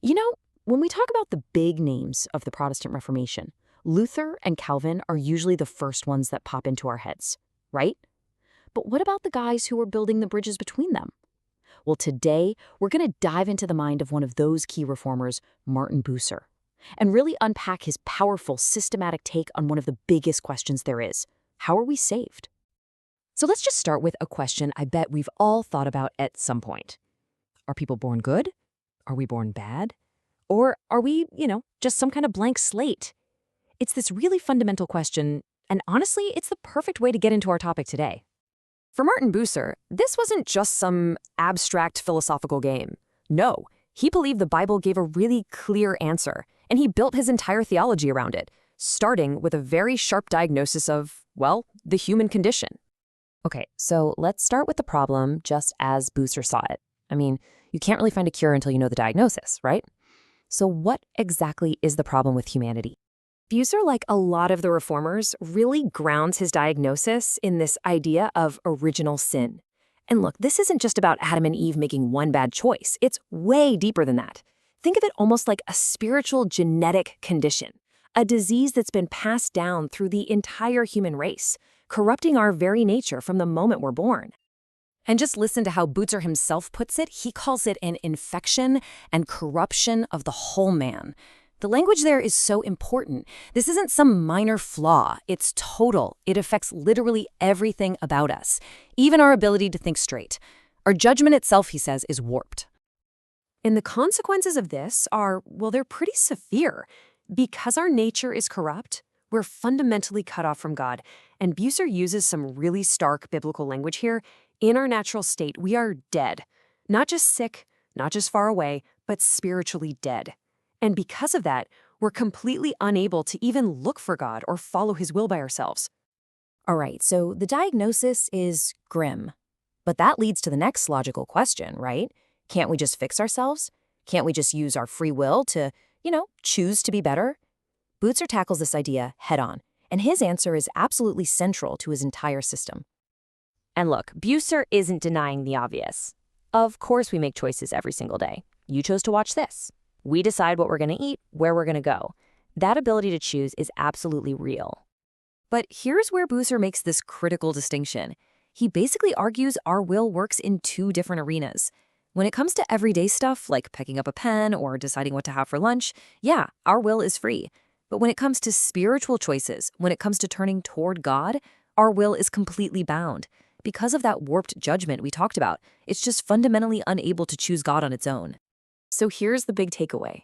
You know, when we talk about the big names of the Protestant Reformation, Luther and Calvin are usually the first ones that pop into our heads, right? But what about the guys who were building the bridges between them? Well, today, we're going to dive into the mind of one of those key reformers, Martin Bucer, and really unpack his powerful, systematic take on one of the biggest questions there is. How are we saved? So let's just start with a question I bet we've all thought about at some point. Are people born good? Are we born bad? Or are we, just some kind of blank slate? It's this really fundamental question, and honestly, it's the perfect way to get into our topic today. For Martin Bucer, this wasn't just some abstract philosophical game. No, he believed the Bible gave a really clear answer, and he built his entire theology around it, starting with a very sharp diagnosis of, well, the human condition. Okay, so let's start with the problem just as Bucer saw it. I mean, you can't really find a cure until you know the diagnosis, right? So what exactly is the problem with humanity? Bucer, like a lot of the reformers, really grounds his diagnosis in this idea of original sin. And look, this isn't just about Adam and Eve making one bad choice. It's way deeper than that. Think of it almost like a spiritual genetic condition, a disease that's been passed down through the entire human race, corrupting our very nature from the moment we're born. And just listen to how Bucer himself puts it. He calls it an infection and corruption of the whole man. The language there is so important. This isn't some minor flaw. It's total. It affects literally everything about us, even our ability to think straight. Our judgment itself, he says, is warped. And the consequences of this are, well, they're pretty severe. Because our nature is corrupt, we're fundamentally cut off from God. And Bucer uses some really stark biblical language here. In our natural state, we are dead. Not just sick, not just far away, but spiritually dead. And because of that, we're completely unable to even look for God or follow his will by ourselves. All right, so the diagnosis is grim. But that leads to the next logical question, right? Can't we just fix ourselves? Can't we just use our free will to, choose to be better? Bucer tackles this idea head on, and his answer is absolutely central to his entire system. And look, Bucer isn't denying the obvious. Of course we make choices every single day. You chose to watch this. We decide what we're going to eat, where we're going to go. That ability to choose is absolutely real. But here's where Bucer makes this critical distinction. He basically argues our will works in two different arenas. When it comes to everyday stuff like picking up a pen or deciding what to have for lunch, yeah, our will is free. But when it comes to spiritual choices, when it comes to turning toward God, our will is completely bound. Because of that warped judgment we talked about, it's just fundamentally unable to choose God on its own. So here's the big takeaway.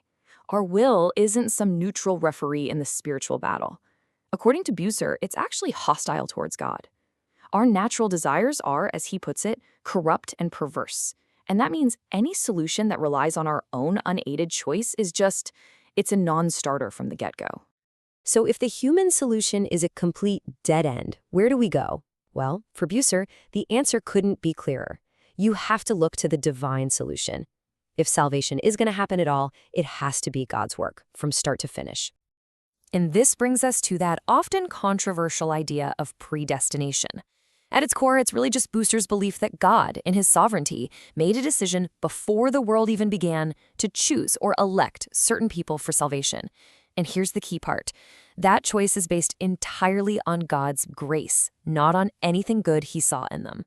Our will isn't some neutral referee in the spiritual battle. According to Bucer, it's actually hostile towards God. Our natural desires are, as he puts it, corrupt and perverse. And that means any solution that relies on our own unaided choice is it's a non-starter from the get-go. So if the human solution is a complete dead end, where do we go? Well, for Bucer, the answer couldn't be clearer. You have to look to the divine solution. If salvation is going to happen at all, it has to be God's work, from start to finish. And this brings us to that often controversial idea of predestination. At its core, it's really just Bucer's belief that God, in his sovereignty, made a decision before the world even began to choose or elect certain people for salvation. And here's the key part. That choice is based entirely on God's grace, not on anything good he saw in them.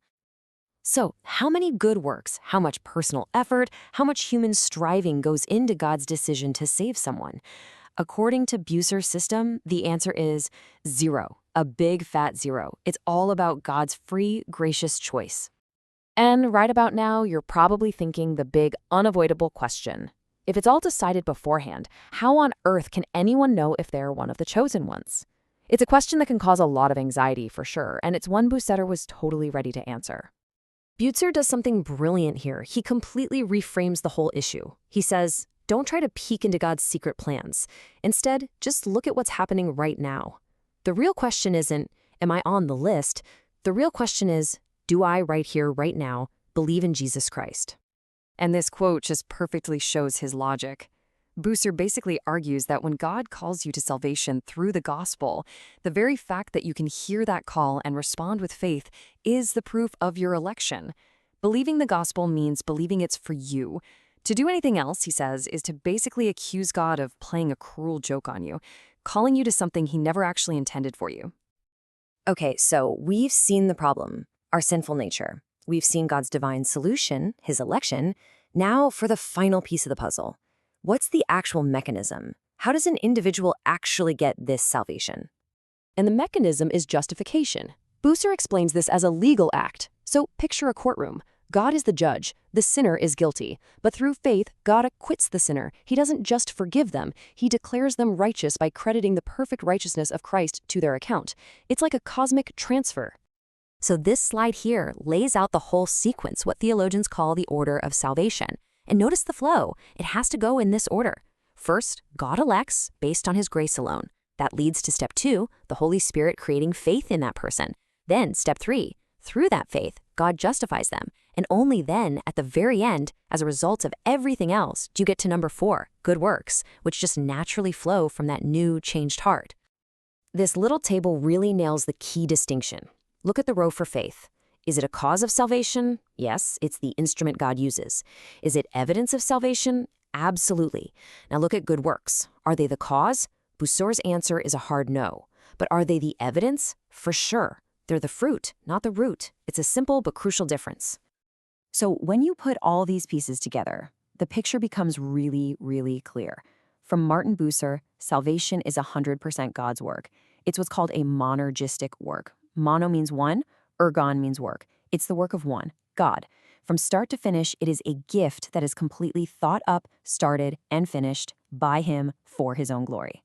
So, how many good works, how much personal effort, how much human striving goes into God's decision to save someone? According to Bucer's system, the answer is 0, a big fat 0. It's all about God's free, gracious choice. And right about now, you're probably thinking the big, unavoidable question. If it's all decided beforehand, how on earth can anyone know if they're one of the chosen ones? It's a question that can cause a lot of anxiety, for sure, and it's one Bucer was totally ready to answer. Bucer does something brilliant here. He completely reframes the whole issue. He says, don't try to peek into God's secret plans. Instead, just look at what's happening right now. The real question isn't, am I on the list? The real question is, do I right here, right now, believe in Jesus Christ? And this quote just perfectly shows his logic. Bucer basically argues that when God calls you to salvation through the gospel, the very fact that you can hear that call and respond with faith is the proof of your election. Believing the gospel means believing it's for you, To do anything else, he says, is to basically accuse God of playing a cruel joke on you, calling you to something he never actually intended for you. Okay, so we've seen the problem, our sinful nature. We've seen God's divine solution, his election. Now for the final piece of the puzzle. What's the actual mechanism? How does an individual actually get this salvation? And the mechanism is justification. Bucer explains this as a legal act. So picture a courtroom. God is the judge. The sinner is guilty. But through faith, God acquits the sinner. He doesn't just forgive them. He declares them righteous by crediting the perfect righteousness of Christ to their account. It's like a cosmic transfer. So this slide here lays out the whole sequence, what theologians call the order of salvation. And notice the flow. It has to go in this order. First, God elects based on his grace alone. That leads to step 2, the Holy Spirit creating faith in that person. Then step 3, through that faith, God justifies them. And only then, at the very end, as a result of everything else, do you get to number 4, good works, which just naturally flow from that new, changed heart. This little table really nails the key distinction. Look at the row for faith. Is it a cause of salvation? Yes, it's the instrument God uses. Is it evidence of salvation? Absolutely. Now look at good works. Are they the cause? Bucer's answer is a hard no. But are they the evidence? For sure. They're the fruit, not the root. It's a simple but crucial difference. So when you put all these pieces together, the picture becomes really, really clear. From Martin Bucer, salvation is 100% God's work. It's what's called a monergistic work. Mono means one, ergon means work. It's the work of one, God. From start to finish, it is a gift that is completely thought up, started, and finished by him for his own glory.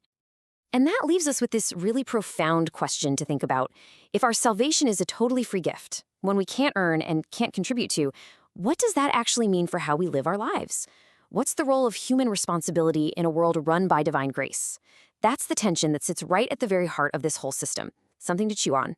And that leaves us with this really profound question to think about. If our salvation is a totally free gift, one we can't earn and can't contribute to, what does that actually mean for how we live our lives? What's the role of human responsibility in a world run by divine grace? That's the tension that sits right at the very heart of this whole system. Something to chew on.